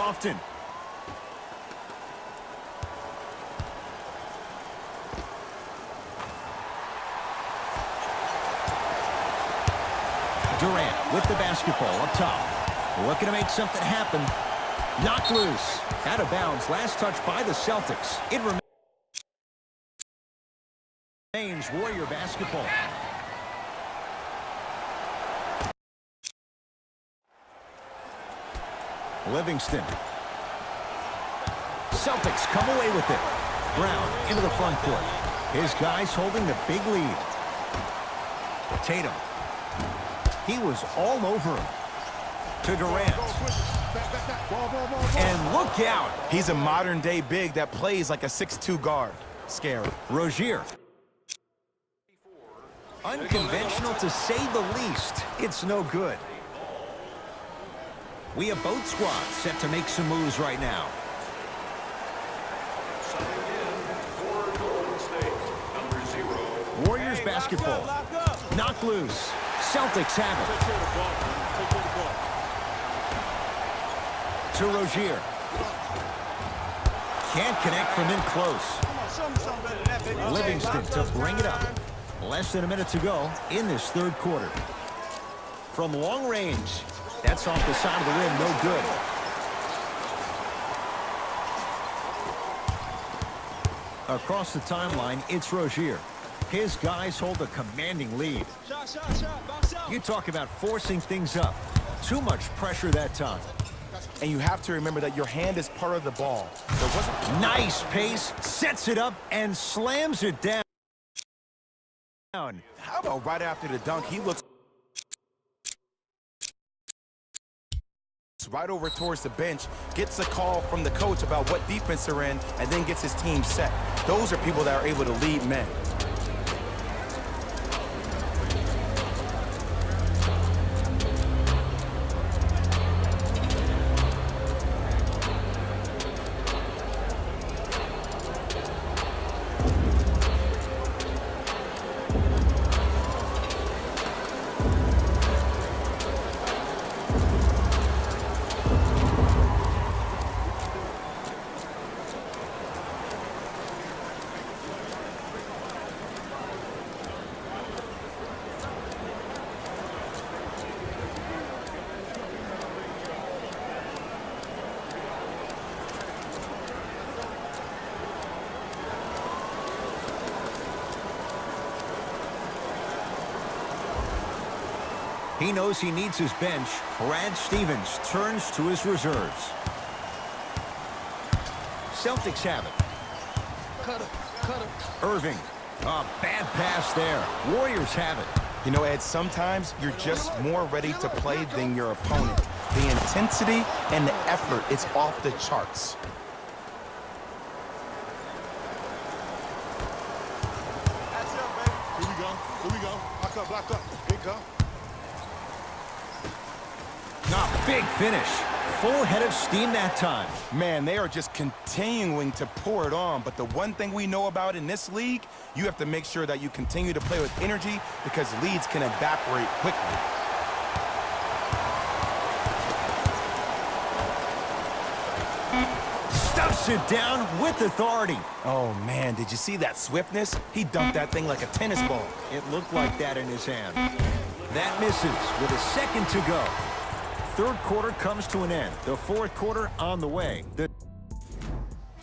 often. Durant with the basketball up top. Looking to make something happen. Knocked loose. Out of bounds. Last touch by the Celtics. It remains Warrior basketball. Livingston. Celtics come away with it. Brown into the front court. His guys holding the big lead. Tatum. He was all over him. To Durant. And look out. He's a modern-day big that plays like a 6'2 guard. Scary. Rozier. Unconventional to say the least. It's no good. We have both squads set to make some moves right now. Warriors basketball. Knocked loose. Celtics have it. To Rozier. Can't connect from in close. Livingston to bring it up. Less than a minute to go in this third quarter. From long range. That's off the side of the rim, no good. Across the timeline, it's Rozier. His guys hold a commanding lead. You talk about forcing things up. Too much pressure that time. And you have to remember that your hand is part of the ball. Nice pace, sets it up, and slams it down. How about right after the dunk, he looks right over towards the bench, gets a call from the coach about what defense they're in, and then gets his team set. Those are people that are able to lead men. He knows he needs his bench. Brad Stevens turns to his reserves. Celtics have it. Irving. A bad pass there. Warriors have it. You know, Ed, sometimes you're just more ready to play than your opponent. The intensity and the effort is off the charts. That's it, baby. Here we go. Here we go. Lock up. Here we go. Big finish. Full head of steam that time. Man, they are just continuing to pour it on. But the one thing we know about in this league, you have to make sure that you continue to play with energy because leads can evaporate quickly. Stuffs it down with authority. Oh, man, did you see that swiftness? He dunked that thing like a tennis ball. It looked like that in his hand. That misses with a second to go. Third quarter comes to an end. The fourth quarter on the way.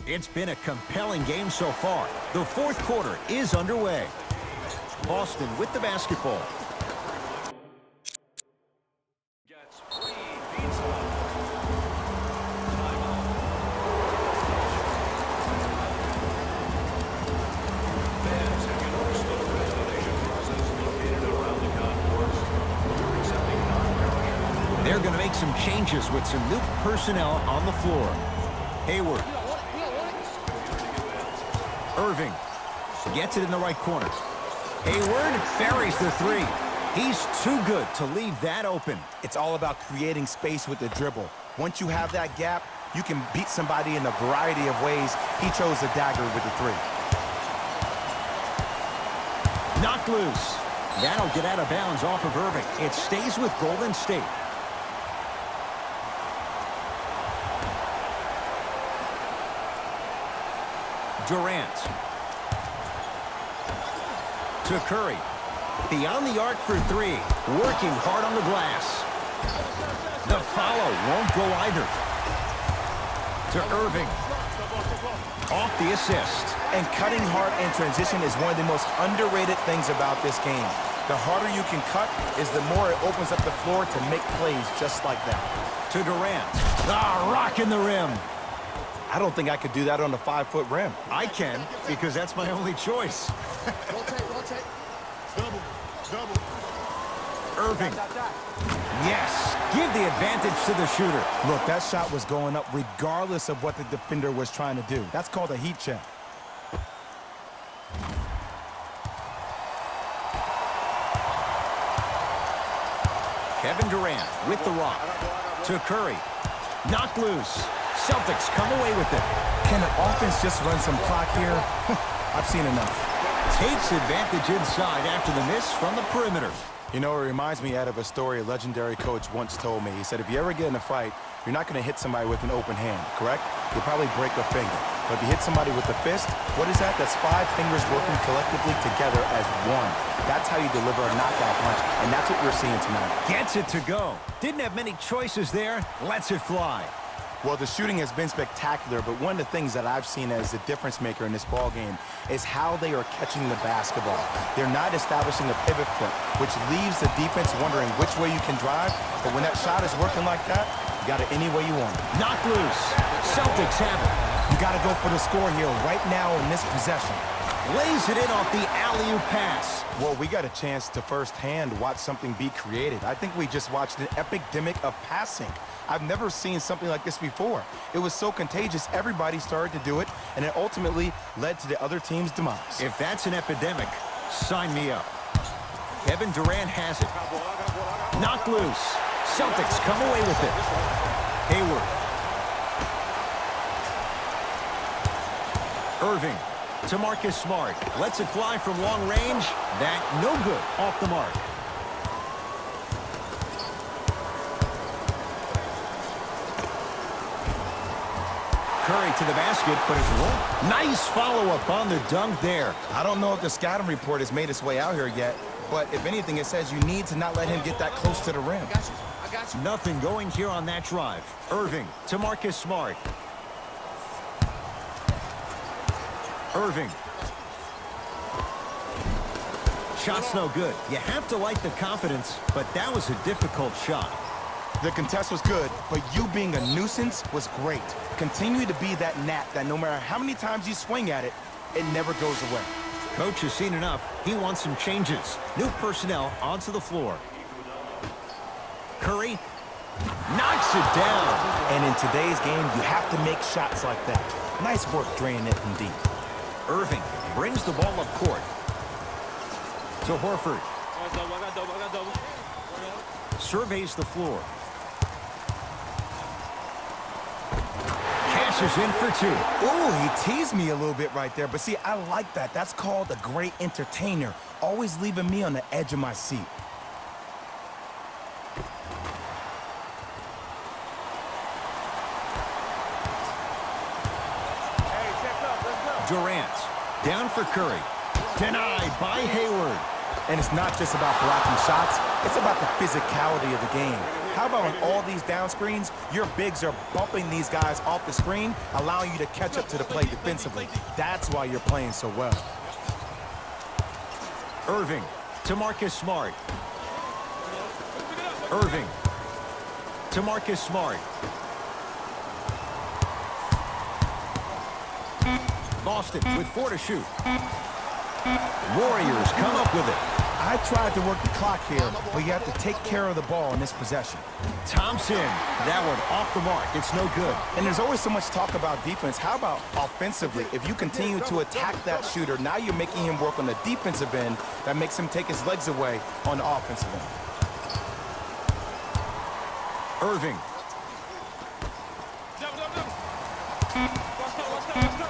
It's been a compelling game so far. The fourth quarter is underway. Boston with the basketball. They're going to make some changes with some new personnel on the floor. Hayward. Irving gets it in the right corner. Hayward buries the three. He's too good to leave that open. It's all about creating space with the dribble. Once you have that gap, you can beat somebody in a variety of ways. He chose the dagger with the three. Knocked loose. That'll get out of bounds off of Irving. It stays with Golden State. Durant. To Curry. Beyond the arc for three. Working hard on the glass. The follow won't go either. To Irving. Off the assist. And cutting hard in transition is one of the most underrated things about this game. The harder you can cut is the more it opens up the floor to make plays just like that. To Durant. Rocking the rim. I don't think I could do that on a 5-foot rim. I can, because that's my only choice. Rotate. Double. Irving. Yes. Give the advantage to the shooter. Look, that shot was going up regardless of what the defender was trying to do. That's called a heat check. Kevin Durant with the rock. To Curry. Knocked loose. Celtics come away with it. Can the offense just run some clock here? I've seen enough. Takes advantage inside after the miss from the perimeter. You know, it reminds me of a story a legendary coach once told me. He said, if you ever get in a fight, you're not going to hit somebody with an open hand, correct? You'll probably break a finger. But if you hit somebody with a fist, what is that? That's 5 fingers working collectively together as one. That's how you deliver a knockout punch, and that's what we're seeing tonight. Gets it to go. Didn't have many choices there. Lets it fly. Well, the shooting has been spectacular, but one of the things that I've seen as the difference maker in this ball game is how they are catching the basketball. They're not establishing a pivot foot, which leaves the defense wondering which way you can drive. But when that shot is working like that, you got it any way you want. Knocked loose. Celtics have it. You got to go for the score here right now in this possession. Lays it in off the alley-oop pass. Well, we got a chance to firsthand watch something be created. I think we just watched an epidemic of passing. I've never seen something like this before. It was so contagious, everybody started to do it, and it ultimately led to the other team's demise. If that's an epidemic, sign me up. Kevin Durant has it. Knocked loose. Celtics come away with it. Hayward. Irving. To Marcus Smart. Lets it fly from long range. That no good. Off the mark. Curry to the basket, but it's wrong. Nice follow-up on the dunk there. I don't know if the scouting report has made its way out here yet, but if anything, it says you need to not let him get that close to the rim. I got you. Nothing going here on that drive. Irving to Marcus Smart. Irving. Shot's no good. You have to like the confidence, but that was a difficult shot. The contest was good, but you being a nuisance was great. Continue to be that gnat that no matter how many times you swing at it, it never goes away. Coach has seen enough. He wants some changes. New personnel onto the floor. Curry knocks it down. And in today's game, you have to make shots like that. Nice work draining it from deep. Irving brings the ball up court. To Horford. Surveys the floor. Cashes in for two. Ooh, he teased me a little bit right there. But see, I like that. That's called a great entertainer. Always leaving me on the edge of my seat. Durant. Down for Curry. Denied by Hayward. And it's not just about blocking shots. It's about the physicality of the game. How about on all these down screens, your bigs are bumping these guys off the screen, allowing you to catch up to the play defensively. That's why you're playing so well. Irving to Marcus Smart. Irving to Marcus Smart. Lost it with 4 to shoot. Warriors come up with it. I tried to work the clock here, but you have to take care of the ball in this possession. Thompson, that one off the mark. It's no good. And there's always so much talk about defense. How about offensively? If you continue to attack that shooter, now you're making him work on the defensive end. That makes him take his legs away on the offensive end. Irving.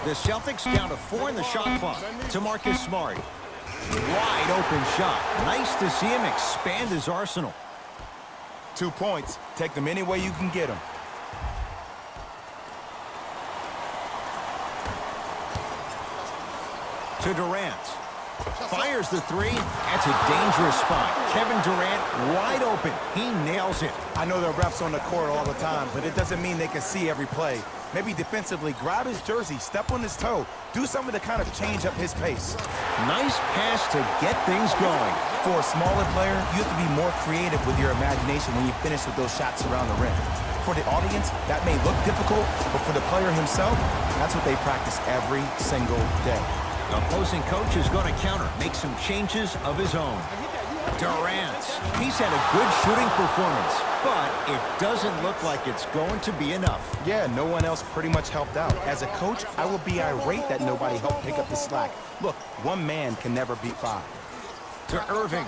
The Celtics down to 4 in the shot clock. To Marcus Smart. Wide open shot. Nice to see him expand his arsenal. 2 points. Take them any way you can get them. To Durant. Fires the three. That's a dangerous spot. Kevin Durant wide open. He nails it. I know there are refs on the court all the time, but it doesn't mean they can see every play. Maybe defensively, grab his jersey, step on his toe, do something to kind of change up his pace. Nice pass to get things going. For a smaller player, you have to be more creative with your imagination when you finish with those shots around the rim. For the audience, that may look difficult, but for the player himself, that's what they practice every single day. The opposing coach is going to counter, make some changes of his own. Durant, he's had a good shooting performance, but it doesn't look like it's going to be enough. Yeah, no one else pretty much helped out. As a coach, I would be irate that nobody helped pick up the slack. Look, one man can never beat five. To Irving.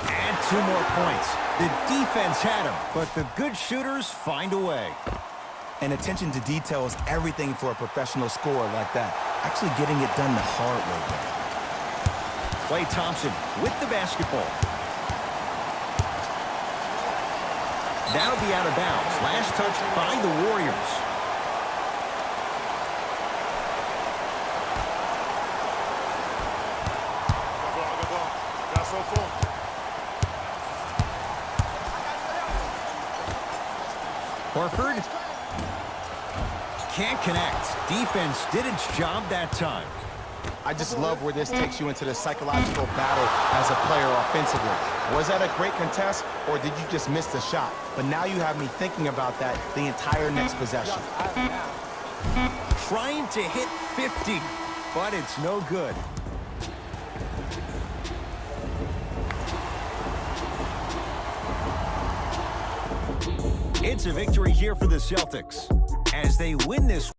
And 2 more points. The defense had him, but the good shooters find a way. And attention to detail is everything for a professional scorer like that. Actually getting it done the hard way there. Klay Thompson with the basketball. That'll be out of bounds. Last touch by the Warriors. Horford can't connect. Defense did its job that time. I just love where this takes you into the psychological battle as a player offensively. Was that a great contest, or did you just miss the shot? But now you have me thinking about that the entire next possession. Trying to hit 50, but it's no good. It's a victory here for the Celtics as they win this